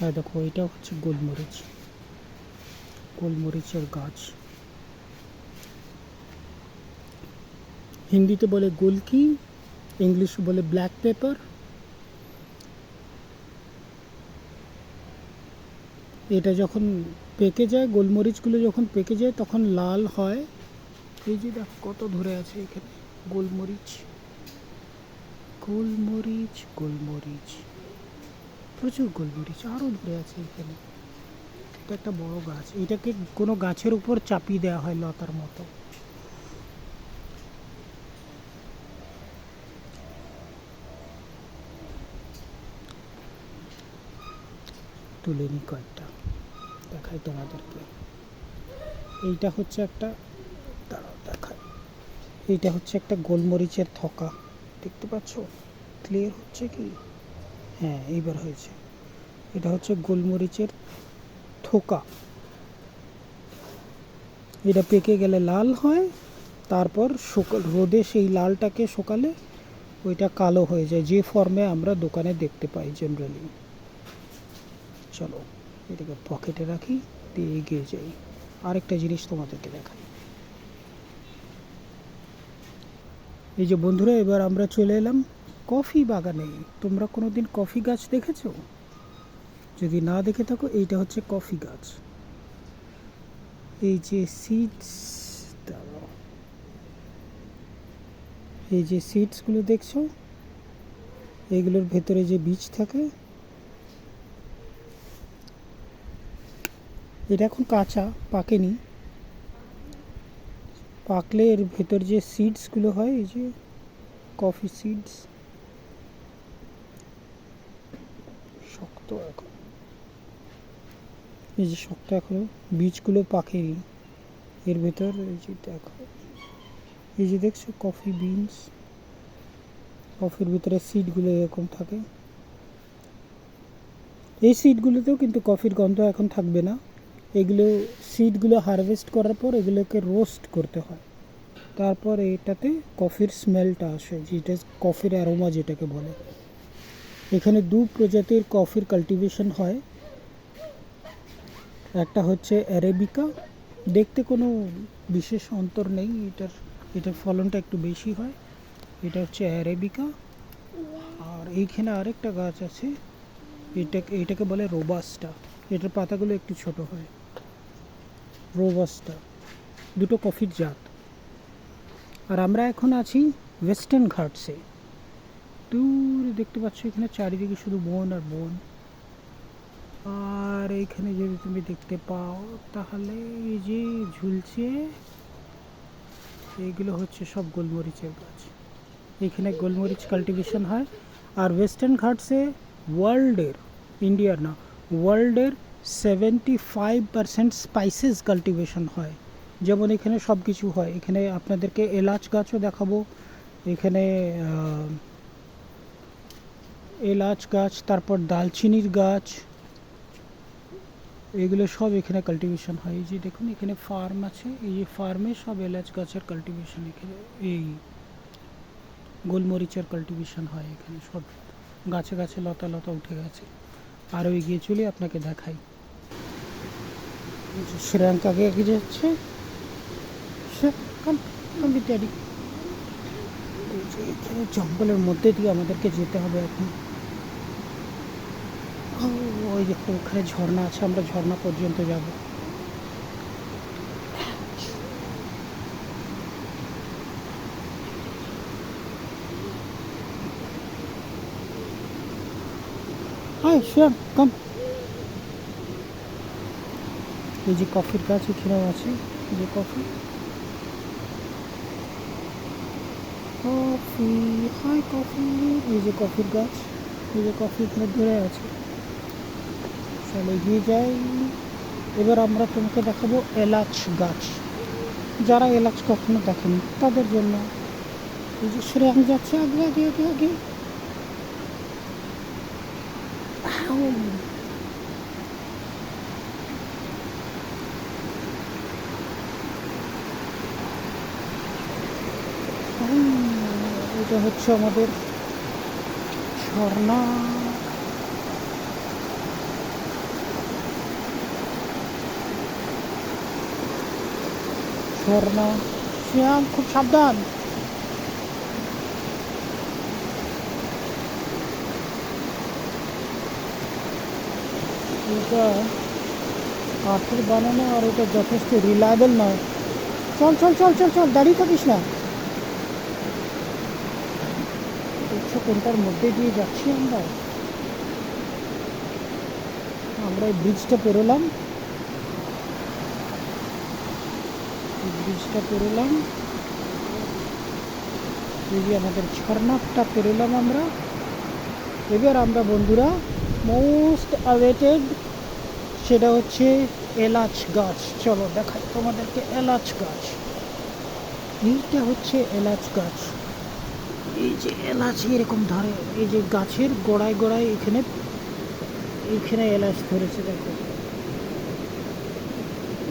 হ্যাঁ দেখো, এটা হচ্ছে গোলমরিচ, গোলমরিচের গাছ। হিন্দিতে বলে গোলকি, ইংলিশ বলে ব্ল্যাক পেপার। এটা যখন পেকে যায়, গোলমরিচগুলো যখন পেকে যায় তখন লাল হয়। এই যে দেখ কত ধরে আছে এখানে গোলমরিচ, গোলমরিচ, গোলমরিচ, প্রচুর গোলমরিচ আরও ধরে আছে এখানে। এটা একটা বড় গাছ, এটাকে কোনো গাছের উপর চাপিয়ে দেওয়া হয় লতার মতো। তুলে নি কয়েকটা, দেখাই তোমাদেরকে। এইটা হচ্ছে একটা, দাঁড়াও দেখাই। এইটা হচ্ছে একটা গোলমরিচের থোকা, দেখতে পাচ্ছ? ক্লিয়ার হচ্ছে কি? হ্যাঁ এইবার হয়েছে। এটা হচ্ছে গোলমরিচের থোকা। এটা পেকে গেলে লাল হয়, তারপর রোদে সেই লালটাকে শুকালে ওইটা কালো হয়ে যায়, যে ফর্মে আমরা দোকানে দেখতে পাই জেনারেলি। চলো এটাকে পকেটে রাখি, দিয়ে এগিয়ে যাই। আরেকটা জিনিস তোমাদেরকে দেখাই। এই যে বন্ধুরা, এবার আমরা চলে এলাম কফি বাগানে। তোমরা কোনোদিন কফি গাছ দেখেছো? যদি না দেখে থাকো, এইটা হচ্ছে কফি গাছ। এই যে সিডস, এই যে সিডসগুলো দেখছো, এইগুলোর ভেতরে যে বীজ থাকে, এটা এখন কাঁচা, পাকেনি। পাকলে এর ভেতর যে সিডসগুলো হয়, এই যে কফি সিডস, শক্ত এখন, এই যে শক্ত এখনো, বীজগুলো পাকেনি এর ভেতর। এই যে দেখো, এই যে দেখছো কফি বিনস, কফির ভিতরে সিডগুলো এরকম থাকে। এই সিডগুলোতেও কিন্তু কফির গন্ধ এখন থাকবে না। এগুলো সিডগুলো হারভেস্ট করার পর এগুলোকে রোস্ট করতে হয়, তারপর এটাতে কফির স্মেলটা আসে, যেটা কফির অ্যারোমা যেটাকে বলে। এখানে দু প্রজাতির কফির কাল্টিভেশন হয়। একটা হচ্ছে অ্যারাবিকা, দেখতে কোনো বিশেষ অন্তর নেই, এটার ফলনটা একটু বেশি হয়। এটা হচ্ছে অ্যারাবিকা। আর এইখানে আরেকটা গাছ আছে, এটাকে বলে রোবাস্টা। এটার পাতাগুলো একটু ছোট হয়। রোবাস্টা দুটো কফির জাত। আর আমরা এখন আছি ওয়েস্টার্ন ঘাটসে। দূরে দেখতে পাচ্ছ এখানে চারিদিকে শুধু বন আর বন। আর এইখানে যদি তুমি দেখতে পাও, তাহলে এই যে ঝুলছে, এইগুলো হচ্ছে সব গোলমরিচের গাছ। এখানে গোলমরিচ কাল্টিভেশন হয়। আর ওয়েস্টার্ন ঘাটসে ওয়ার্ল্ডের, ইন্ডিয়ার না, ওয়ার্ল্ডের 75% স্পাইসেস কাল্টিভেশন হয়। যেমন এখানে সব কিছু হয়। এখানে আপনাদেরকে এলাচ গাছও দেখাবো। এখানে এলাচ গাছ, তারপর দালচিনির গাছ, এগুলো সব এখানে কাল্টিভেশন হয়। এই যে দেখুন এখানে ফার্ম আছে, এই যে ফার্মে সব এলাচ গাছের কাল্টিভেশন, এখানে এই গোলমরিচের কাল্টিভেশন হয়। এখানে সব গাছে গাছে লতা লতা উঠে গেছে। আরও এগিয়ে চলে আপনাকে দেখাই। শ্রেয়াঙ্ক আগে এগিয়ে যাচ্ছে, ইত্যাদি। এখানে জঙ্গলের মধ্যে দিয়ে আমাদেরকে যেতে হবে এখন। ওই দেখো ওখানে ঝর্ণা আছে, আমরা ঝর্ণা পর্যন্ত যাব। হাই শ্রেয়াঙ্ক, কাম। এই যে কফির গাছ এখানেও আছে, এই যে কফি, কফি, হাই কফি। এই যে কফির গাছ, এই যে কফি এখানে ধরে আছে। চলে এগিয়ে যাই। এবার আমরা তোমাকে দেখাবো এলাচ গাছ। যারা এলাচ কখনো দেখেনি তাদের জন্য। এই যে শ্রেয়াঙ্ক যাচ্ছে আগে আগে আগে আগে। এটা হচ্ছে আমাদের ঝর্ণা। ঝর্ণা। শ্যাম খুব সাবধান। এটা কাঠের বানানো আর এটা যথেষ্ট রিলায়েবল নয়। চল চল চল চল চল, দাঁড়িয়ে থাকিস না। দেখছো কোনটার মধ্যে দিয়ে যাচ্ছি আমরা। আমরা এই ব্রিজটা পেরোলাম, এই যে আমাদের ঝর্ণাটা পেরোলাম আমরা। এবার আমরা বন্ধুরা মোস্ট অ্যাওয়েটেড, সেটা হচ্ছে এলাচ গাছ। চলো দেখাই তোমাদেরকে এলাচ গাছ। এইটা হচ্ছে এলাচ গাছ। এই যে এলাচ এরকম ধরে, এই যে গাছের গোড়ায় গোড়ায় এইখানে এলাচ ধরেছে দেখো।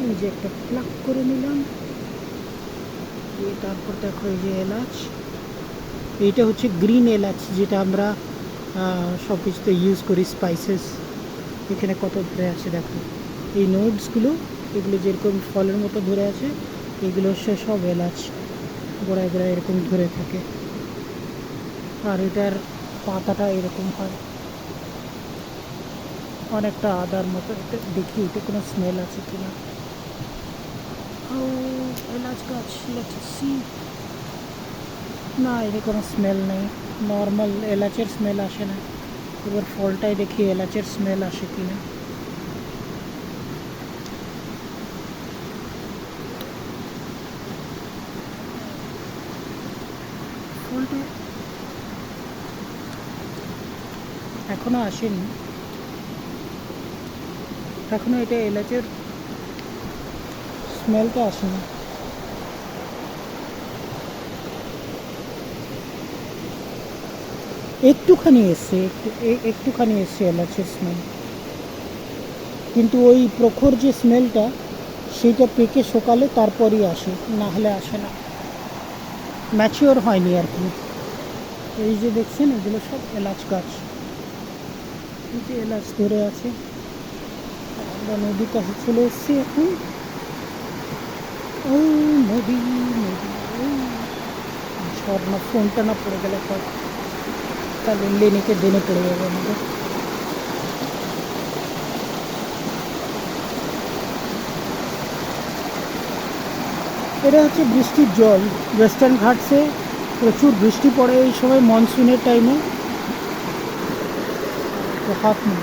এই যে একটা প্লাক করে নিলাম। তারপর দেখো এই যে এলাচ, এইটা হচ্ছে গ্রিন এলাচ, যেটা আমরা সব কিছুতে ইউজ করি, স্পাইসেস। এখানে কত ধরে আছে দেখো, এই নোটসগুলো, এগুলো যেরকম ফলের মতো ধরে আছে, এগুলো হচ্ছে সব এলাচ, গোড়ায় গোড়ায় এরকম ধরে থাকে। আর এটার পাতাটা এরকম হয়, অনেকটা আদার মতো। এটা দেখি এটা কোনো স্মেল আছে কিনা। ও এলাচ গাছ, না এর কোনো স্মেল নেই, নর্মাল এলাচের স্মেল আসে না। এবার ফলটাই দেখি এলাচের স্মেল আসে কিনা। ফলটা এখনো আসেনি, এখনো এটা এলাচের স্মেলটা আসেনি। একটুখানি এসছে এলাচের স্মেল, কিন্তু ওই প্রখর যে স্মেলটা, সেইটা পেকে সকালে তারপরই আসে, না হলে আসে না, ম্যাচিওর হয়নি আর কি। এই যে দেখছেন এগুলো সব এলাচ গাছ, এই যে এলাচ ধরে আছে। আমরা নদীর কাছে চলে এসেছি এখন। ও নদী, ঝর্ণা। ফোনটা না পড়ে গেলে পর তাহলে লেনিকে দেনে পড়ে যাবে আমাদের। এটা হচ্ছে বৃষ্টির জল। ওয়েস্টার্ন ঘাটসে প্রচুর বৃষ্টি পড়ে এই সময়, মনসুনের টাইমে। তো হাত মুখ